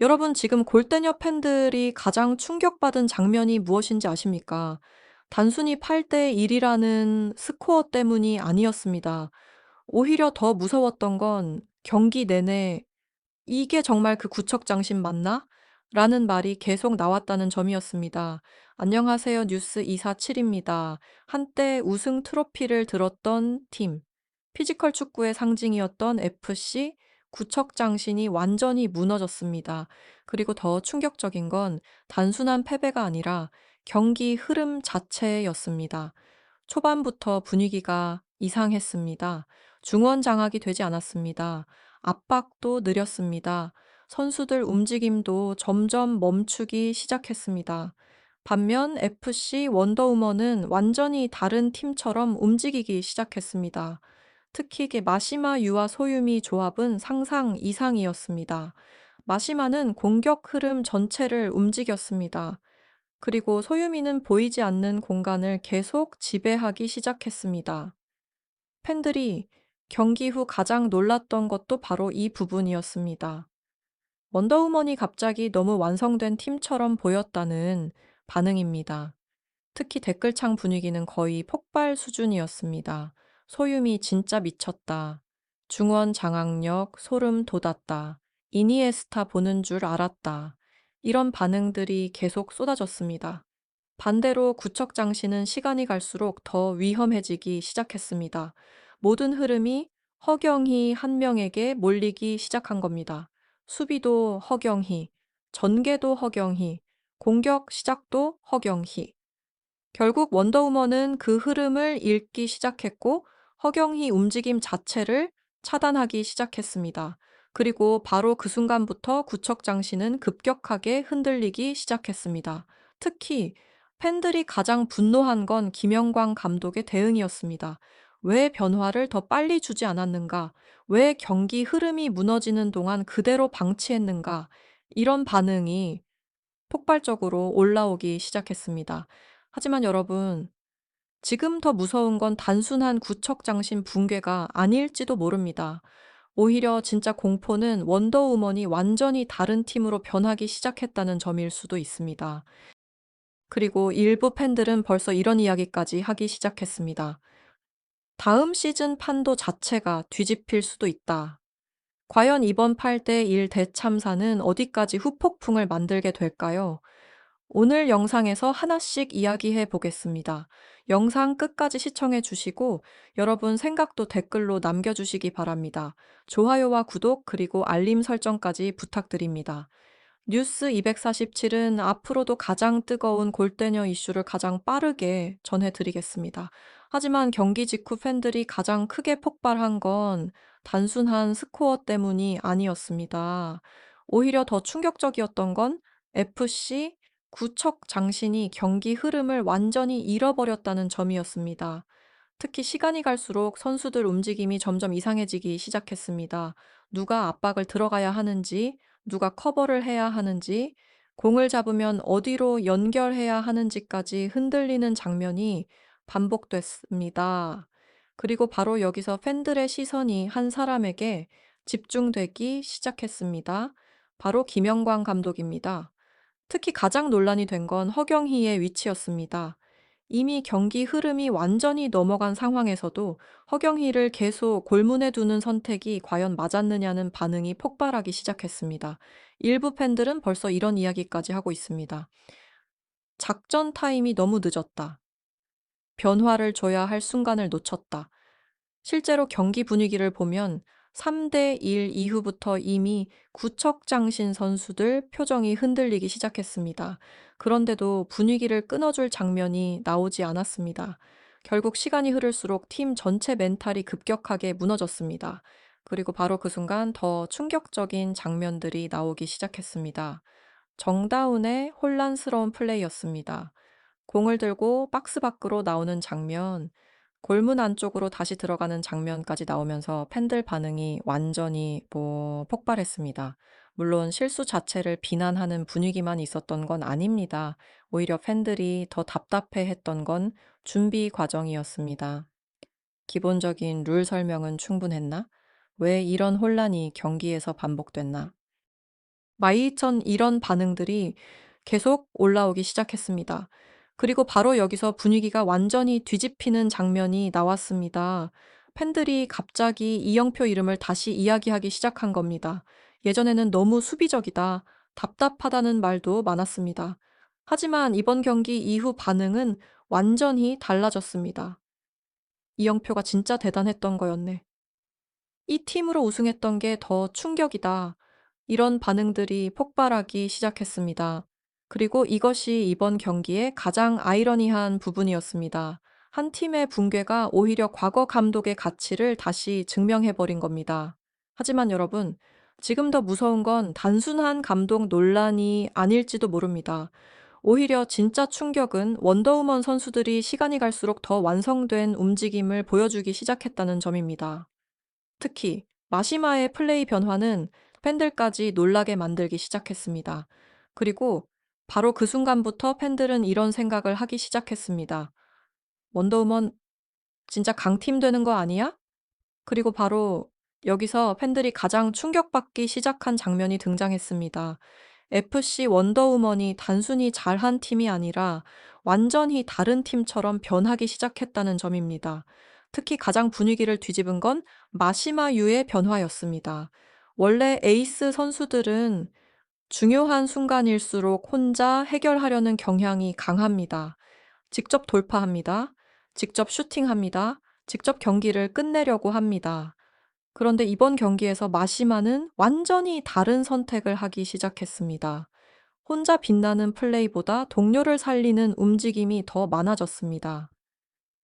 여러분 지금 골대녀 팬들이 가장 충격받은 장면이 무엇인지 아십니까? 단순히 8대 1이라는 스코어 때문이 아니었습니다. 오히려 더 무서웠던 건 경기 내내 '이게 정말 그 구척장신 맞나?' 라는 말이 계속 나왔다는 점이었습니다. 안녕하세요. 뉴스 247입니다. 한때 우승 트로피를 들었던 팀, 피지컬 축구의 상징이었던 FC 구척장신이 완전히 무너졌습니다. 그리고 더 충격적인 건 단순한 패배가 아니라 경기 흐름 자체였습니다. 초반부터 분위기가 이상했습니다. 중원 장악이 되지 않았습니다. 압박도 느렸습니다. 선수들 움직임도 점점 멈추기 시작했습니다. 반면 FC 원더우먼은 완전히 다른 팀처럼 움직이기 시작했습니다. 특히 이게 마시마 유와 소유미 조합은 상상 이상이었습니다. 마시마는 공격 흐름 전체를 움직였습니다. 그리고 소유미는 보이지 않는 공간을 계속 지배하기 시작했습니다. 팬들이 경기 후 가장 놀랐던 것도 바로 이 부분이었습니다. 원더우먼이 갑자기 너무 완성된 팀처럼 보였다는 반응입니다. 특히 댓글창 분위기는 거의 폭발 수준이었습니다. 소유미 진짜 미쳤다. 중원 장악력 소름 돋았다. 이니에스타 보는 줄 알았다. 이런 반응들이 계속 쏟아졌습니다. 반대로 구척장신은 시간이 갈수록 더 위험해지기 시작했습니다. 모든 흐름이 허경희 한 명에게 몰리기 시작한 겁니다. 수비도 허경희, 전개도 허경희, 공격 시작도 허경희. 결국 원더우먼은 그 흐름을 읽기 시작했고 허경희 움직임 자체를 차단하기 시작했습니다. 그리고 바로 그 순간부터 구척장신은 급격하게 흔들리기 시작했습니다. 특히 팬들이 가장 분노한 건 김영광 감독의 대응이었습니다. 왜 변화를 더 빨리 주지 않았는가? 왜 경기 흐름이 무너지는 동안 그대로 방치했는가? 이런 반응이 폭발적으로 올라오기 시작했습니다. 하지만 여러분, 지금 더 무서운 건 단순한 구척장신 붕괴가 아닐지도 모릅니다. 오히려 진짜 공포는 원더우먼이 완전히 다른 팀으로 변하기 시작했다는 점일 수도 있습니다. 그리고 일부 팬들은 벌써 이런 이야기까지 하기 시작했습니다. 다음 시즌 판도 자체가 뒤집힐 수도 있다. 과연 이번 8대1 대참사는 어디까지 후폭풍을 만들게 될까요? 오늘 영상에서 하나씩 이야기해 보겠습니다. 영상 끝까지 시청해 주시고 여러분 생각도 댓글로 남겨주시기 바랍니다. 좋아요와 구독 그리고 알림 설정까지 부탁드립니다. 뉴스 247은 앞으로도 가장 뜨거운 골대녀 이슈를 가장 빠르게 전해드리겠습니다. 하지만 경기 직후 팬들이 가장 크게 폭발한 건 단순한 스코어 때문이 아니었습니다. 오히려 더 충격적이었던 건 FC 구척 장신이 경기 흐름을 완전히 잃어버렸다는 점이었습니다. 특히 시간이 갈수록 선수들 움직임이 점점 이상해지기 시작했습니다. 누가 압박을 들어가야 하는지, 누가 커버를 해야 하는지, 공을 잡으면 어디로 연결해야 하는지까지 흔들리는 장면이 반복됐습니다. 그리고 바로 여기서 팬들의 시선이 한 사람에게 집중되기 시작했습니다. 바로 김영광 감독입니다. 특히 가장 논란이 된 건 허경희의 위치였습니다. 이미 경기 흐름이 완전히 넘어간 상황에서도 허경희를 계속 골문에 두는 선택이 과연 맞았느냐는 반응이 폭발하기 시작했습니다. 일부 팬들은 벌써 이런 이야기까지 하고 있습니다. 작전 타임이 너무 늦었다. 변화를 줘야 할 순간을 놓쳤다. 실제로 경기 분위기를 보면 3대1 이후부터 이미 구척장신 선수들 표정이 흔들리기 시작했습니다. 그런데도 분위기를 끊어줄 장면이 나오지 않았습니다. 결국 시간이 흐를수록 팀 전체 멘탈이 급격하게 무너졌습니다. 그리고 바로 그 순간 더 충격적인 장면들이 나오기 시작했습니다. 정다운의 혼란스러운 플레이였습니다. 공을 들고 박스 밖으로 나오는 장면, 골문 안쪽으로 다시 들어가는 장면까지 나오면서 팬들 반응이 완전히 폭발했습니다. 물론 실수 자체를 비난하는 분위기만 있었던 건 아닙니다. 오히려 팬들이 더 답답해 했던 건 준비 과정이었습니다. 기본적인 룰 설명은 충분했나? 왜 이런 혼란이 경기에서 반복됐나? 마이천 이런 반응들이 계속 올라오기 시작했습니다. 그리고 바로 여기서 분위기가 완전히 뒤집히는 장면이 나왔습니다. 팬들이 갑자기 이영표 이름을 다시 이야기하기 시작한 겁니다. 예전에는 너무 수비적이다, 답답하다는 말도 많았습니다. 하지만 이번 경기 이후 반응은 완전히 달라졌습니다. 이영표가 진짜 대단했던 거였네. 이 팀으로 우승했던 게 더 충격이다. 이런 반응들이 폭발하기 시작했습니다. 그리고 이것이 이번 경기의 가장 아이러니한 부분이었습니다. 한 팀의 붕괴가 오히려 과거 감독의 가치를 다시 증명해버린 겁니다. 하지만 여러분, 지금 더 무서운 건 단순한 감독 논란이 아닐지도 모릅니다. 오히려 진짜 충격은 원더우먼 선수들이 시간이 갈수록 더 완성된 움직임을 보여주기 시작했다는 점입니다. 특히 마시마의 플레이 변화는 팬들까지 놀라게 만들기 시작했습니다. 그리고 바로 그 순간부터 팬들은 이런 생각을 하기 시작했습니다. 원더우먼 진짜 강팀 되는 거 아니야? 그리고 바로 여기서 팬들이 가장 충격받기 시작한 장면이 등장했습니다. FC 원더우먼이 단순히 잘한 팀이 아니라 완전히 다른 팀처럼 변하기 시작했다는 점입니다. 특히 가장 분위기를 뒤집은 건 마시마유의 변화였습니다. 원래 에이스 선수들은 중요한 순간일수록 혼자 해결하려는 경향이 강합니다. 직접 돌파합니다. 직접 슈팅합니다. 직접 경기를 끝내려고 합니다. 그런데 이번 경기에서 마시마는 완전히 다른 선택을 하기 시작했습니다. 혼자 빛나는 플레이보다 동료를 살리는 움직임이 더 많아졌습니다.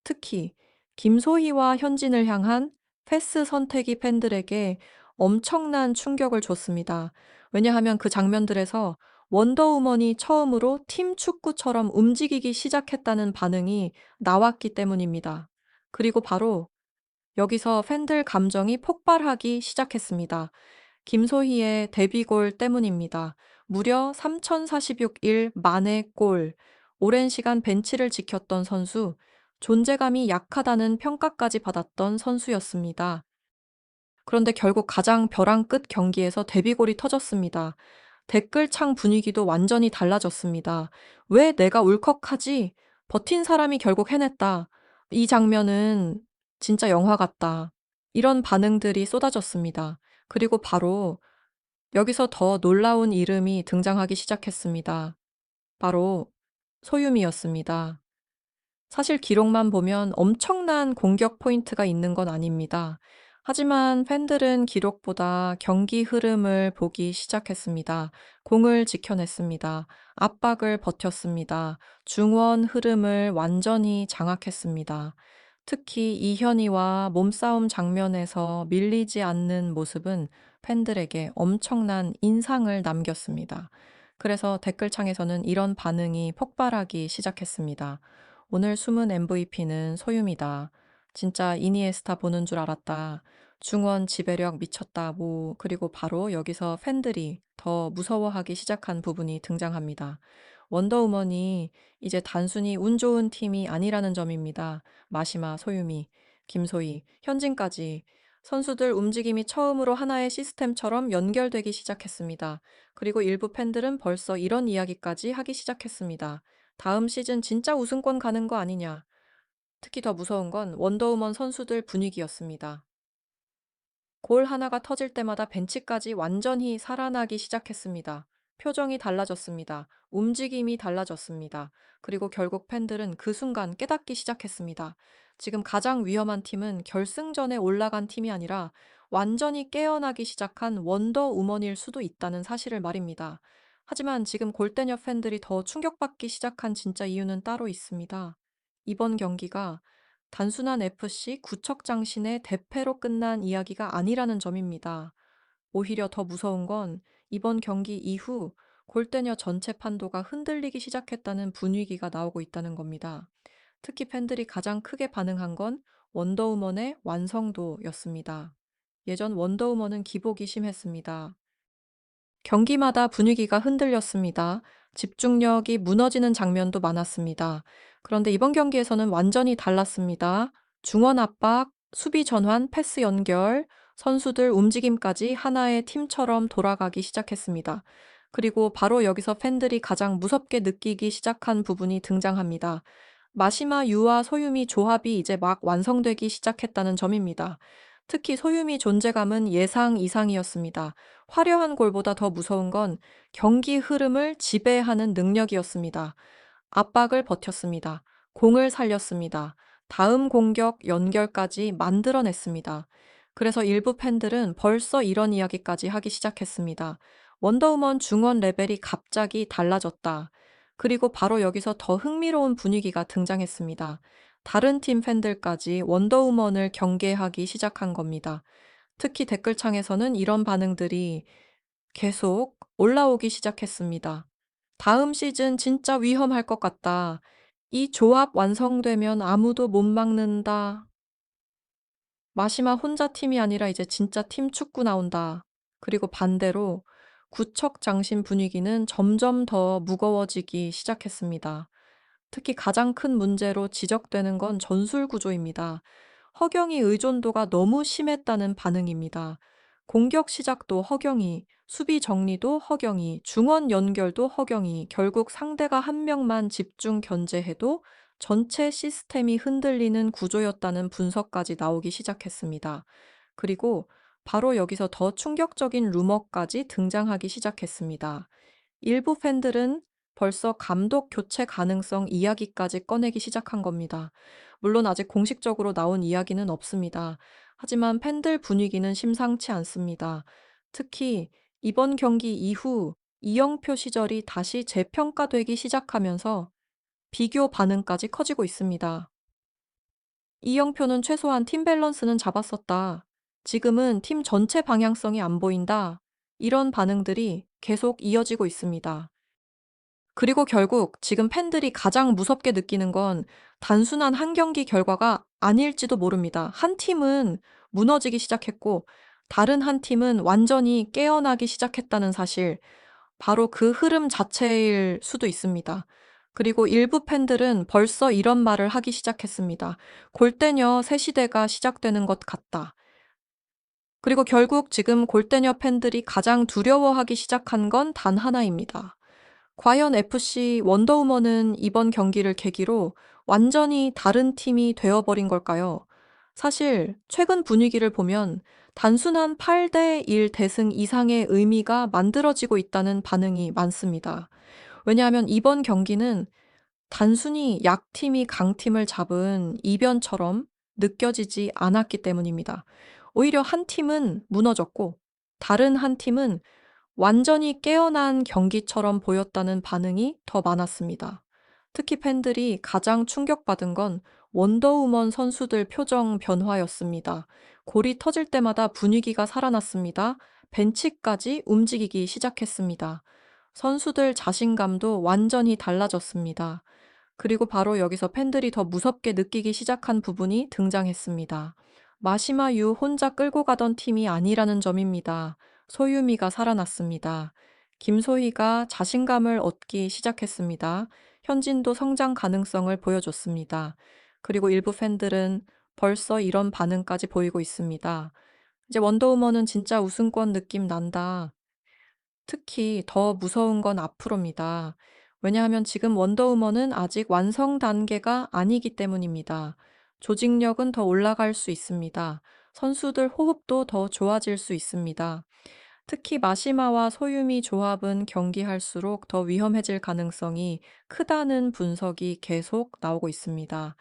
특히 김소희와 현진을 향한 패스 선택이 팬들에게 엄청난 충격을 줬습니다. 왜냐하면 그 장면들에서 원더우먼이 처음으로 팀 축구처럼 움직이기 시작했다는 반응이 나왔기 때문입니다. 그리고 바로 여기서 팬들 감정이 폭발하기 시작했습니다. 김소희의 데뷔골 때문입니다. 무려 3,046일 만의 골. 오랜 시간 벤치를 지켰던 선수, 존재감이 약하다는 평가까지 받았던 선수였습니다. 그런데 결국 가장 벼랑 끝 경기에서 데뷔골이 터졌습니다. 댓글창 분위기도 완전히 달라졌습니다. 왜 내가 울컥하지? 버틴 사람이 결국 해냈다. 이 장면은 진짜 영화 같다. 이런 반응들이 쏟아졌습니다. 그리고 바로 여기서 더 놀라운 이름이 등장하기 시작했습니다. 바로 소유미였습니다. 사실 기록만 보면 엄청난 공격 포인트가 있는 건 아닙니다. 하지만 팬들은 기록보다 경기 흐름을 보기 시작했습니다. 공을 지켜냈습니다. 압박을 버텼습니다. 중원 흐름을 완전히 장악했습니다. 특히 이현이와 몸싸움 장면에서 밀리지 않는 모습은 팬들에게 엄청난 인상을 남겼습니다. 그래서 댓글창에서는 이런 반응이 폭발하기 시작했습니다. 오늘 숨은 MVP는 소유미다. 진짜 이니에스타 보는 줄 알았다. 중원 지배력 미쳤다. 그리고 바로 여기서 팬들이 더 무서워하기 시작한 부분이 등장합니다. 원더우먼이 이제 단순히 운 좋은 팀이 아니라는 점입니다. 마시마, 소유미, 김소희, 현진까지 선수들 움직임이 처음으로 하나의 시스템처럼 연결되기 시작했습니다. 그리고 일부 팬들은 벌써 이런 이야기까지 하기 시작했습니다. 다음 시즌 진짜 우승권 가는 거 아니냐. 특히 더 무서운 건 원더우먼 선수들 분위기였습니다. 골 하나가 터질 때마다 벤치까지 완전히 살아나기 시작했습니다. 표정이 달라졌습니다. 움직임이 달라졌습니다. 그리고 결국 팬들은 그 순간 깨닫기 시작했습니다. 지금 가장 위험한 팀은 결승전에 올라간 팀이 아니라 완전히 깨어나기 시작한 원더우먼일 수도 있다는 사실을 말입니다. 하지만 지금 골대녀 팬들이 더 충격받기 시작한 진짜 이유는 따로 있습니다. 이번 경기가 단순한 FC 구척장신의 대패로 끝난 이야기가 아니라는 점입니다. 오히려 더 무서운 건 이번 경기 이후 골대녀 전체 판도가 흔들리기 시작했다는 분위기가 나오고 있다는 겁니다. 특히 팬들이 가장 크게 반응한 건 원더우먼의 완성도였습니다. 예전 원더우먼은 기복이 심했습니다. 경기마다 분위기가 흔들렸습니다. 집중력이 무너지는 장면도 많았습니다. 그런데 이번 경기에서는 완전히 달랐습니다. 중원 압박, 수비 전환, 패스 연결, 선수들 움직임까지 하나의 팀처럼 돌아가기 시작했습니다. 그리고 바로 여기서 팬들이 가장 무섭게 느끼기 시작한 부분이 등장합니다. 마시마 유와 소유미 조합이 이제 막 완성되기 시작했다는 점입니다. 특히 소유미 존재감은 예상 이상이었습니다. 화려한 골보다 더 무서운 건 경기 흐름을 지배하는 능력이었습니다. 압박을 버텼습니다. 공을 살렸습니다. 다음 공격 연결까지 만들어냈습니다. 그래서 일부 팬들은 벌써 이런 이야기까지 하기 시작했습니다. 원더우먼 중원 레벨이 갑자기 달라졌다. 그리고 바로 여기서 더 흥미로운 분위기가 등장했습니다. 다른 팀 팬들까지 원더우먼을 경계하기 시작한 겁니다. 특히 댓글창에서는 이런 반응들이 계속 올라오기 시작했습니다. 다음 시즌 진짜 위험할 것 같다. 이 조합 완성되면 아무도 못 막는다. 마시마 혼자 팀이 아니라 이제 진짜 팀 축구 나온다. 그리고 반대로 구척장신 분위기는 점점 더 무거워지기 시작했습니다. 특히 가장 큰 문제로 지적되는 건 전술 구조입니다. 허경이 의존도가 너무 심했다는 반응입니다. 공격 시작도 허경이, 수비 정리도 허경이, 중원 연결도 허경이, 결국 상대가 한 명만 집중 견제해도 전체 시스템이 흔들리는 구조였다는 분석까지 나오기 시작했습니다. 그리고 바로 여기서 더 충격적인 루머까지 등장하기 시작했습니다. 일부 팬들은 벌써 감독 교체 가능성 이야기까지 꺼내기 시작한 겁니다. 물론 아직 공식적으로 나온 이야기는 없습니다. 하지만 팬들 분위기는 심상치 않습니다. 특히 이번 경기 이후 이영표 시절이 다시 재평가되기 시작하면서 비교 반응까지 커지고 있습니다. 이영표는 최소한 팀 밸런스는 잡았었다. 지금은 팀 전체 방향성이 안 보인다. 이런 반응들이 계속 이어지고 있습니다. 그리고 결국 지금 팬들이 가장 무섭게 느끼는 건 단순한 한 경기 결과가 아닐지도 모릅니다. 한 팀은 무너지기 시작했고 다른 한 팀은 완전히 깨어나기 시작했다는 사실, 바로 그 흐름 자체일 수도 있습니다. 그리고 일부 팬들은 벌써 이런 말을 하기 시작했습니다. 골대녀 새 시대가 시작되는 것 같다. 그리고 결국 지금 골대녀 팬들이 가장 두려워하기 시작한 건 단 하나입니다. 과연 FC 원더우먼은 이번 경기를 계기로 완전히 다른 팀이 되어버린 걸까요? 사실 최근 분위기를 보면 단순한 8대1 대승 이상의 의미가 만들어지고 있다는 반응이 많습니다. 왜냐하면 이번 경기는 단순히 약팀이 강팀을 잡은 이변처럼 느껴지지 않았기 때문입니다. 오히려 한 팀은 무너졌고 다른 한 팀은 완전히 깨어난 경기처럼 보였다는 반응이 더 많았습니다. 특히 팬들이 가장 충격받은 건 원더우먼 선수들 표정 변화였습니다. 골이 터질 때마다 분위기가 살아났습니다. 벤치까지 움직이기 시작했습니다. 선수들 자신감도 완전히 달라졌습니다. 그리고 바로 여기서 팬들이 더 무섭게 느끼기 시작한 부분이 등장했습니다. 마시마 유 혼자 끌고 가던 팀이 아니라는 점입니다. 소유미가 살아났습니다. 김소희가 자신감을 얻기 시작했습니다. 현진도 성장 가능성을 보여줬습니다. 그리고 일부 팬들은 벌써 이런 반응까지 보이고 있습니다. 이제 원더우먼은 진짜 우승권 느낌 난다. 특히 더 무서운 건 앞으로입니다. 왜냐하면 지금 원더우먼은 아직 완성 단계가 아니기 때문입니다. 조직력은 더 올라갈 수 있습니다. 선수들 호흡도 더 좋아질 수 있습니다. 특히 마시마와 소유미 조합은 경기할수록 더 위험해질 가능성이 크다는 분석이 계속 나오고 있습니다.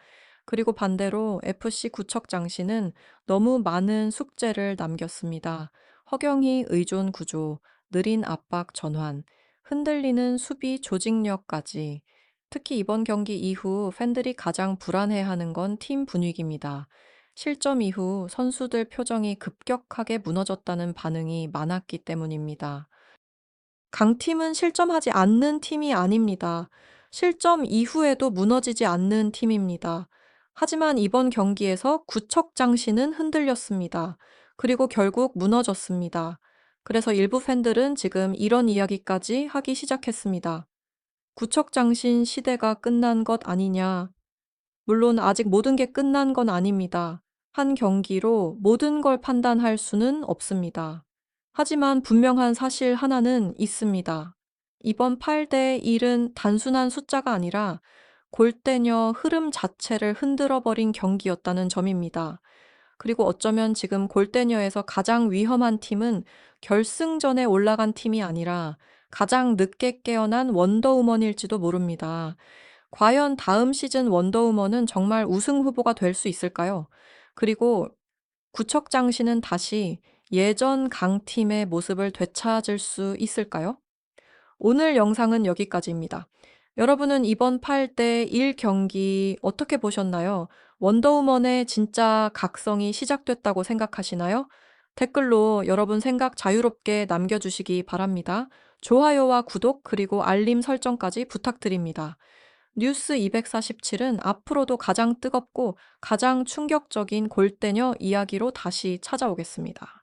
그리고 반대로 FC 구척장신은 너무 많은 숙제를 남겼습니다. 허경희 의존 구조, 느린 압박 전환, 흔들리는 수비 조직력까지. 특히 이번 경기 이후 팬들이 가장 불안해하는 건 팀 분위기입니다. 실점 이후 선수들 표정이 급격하게 무너졌다는 반응이 많았기 때문입니다. 강팀은 실점하지 않는 팀이 아닙니다. 실점 이후에도 무너지지 않는 팀입니다. 하지만 이번 경기에서 구척장신은 흔들렸습니다. 그리고 결국 무너졌습니다. 그래서 일부 팬들은 지금 이런 이야기까지 하기 시작했습니다. 구척장신 시대가 끝난 것 아니냐. 물론 아직 모든 게 끝난 건 아닙니다. 한 경기로 모든 걸 판단할 수는 없습니다. 하지만 분명한 사실 하나는 있습니다. 이번 8대 1은 단순한 숫자가 아니라 골대녀 흐름 자체를 흔들어 버린 경기였다는 점입니다. 그리고 어쩌면 지금 골대녀에서 가장 위험한 팀은 결승전에 올라간 팀이 아니라 가장 늦게 깨어난 원더우먼일지도 모릅니다. 과연 다음 시즌 원더우먼은 정말 우승 후보가 될 수 있을까요? 그리고 구척장신은 다시 예전 강팀의 모습을 되찾을 수 있을까요? 오늘 영상은 여기까지입니다. 여러분은 이번 8대 1 경기 어떻게 보셨나요? 원더우먼의 진짜 각성이 시작됐다고 생각하시나요? 댓글로 여러분 생각 자유롭게 남겨주시기 바랍니다. 좋아요와 구독 그리고 알림 설정까지 부탁드립니다. 뉴스 247은 앞으로도 가장 뜨겁고 가장 충격적인 골대녀 이야기로 다시 찾아오겠습니다.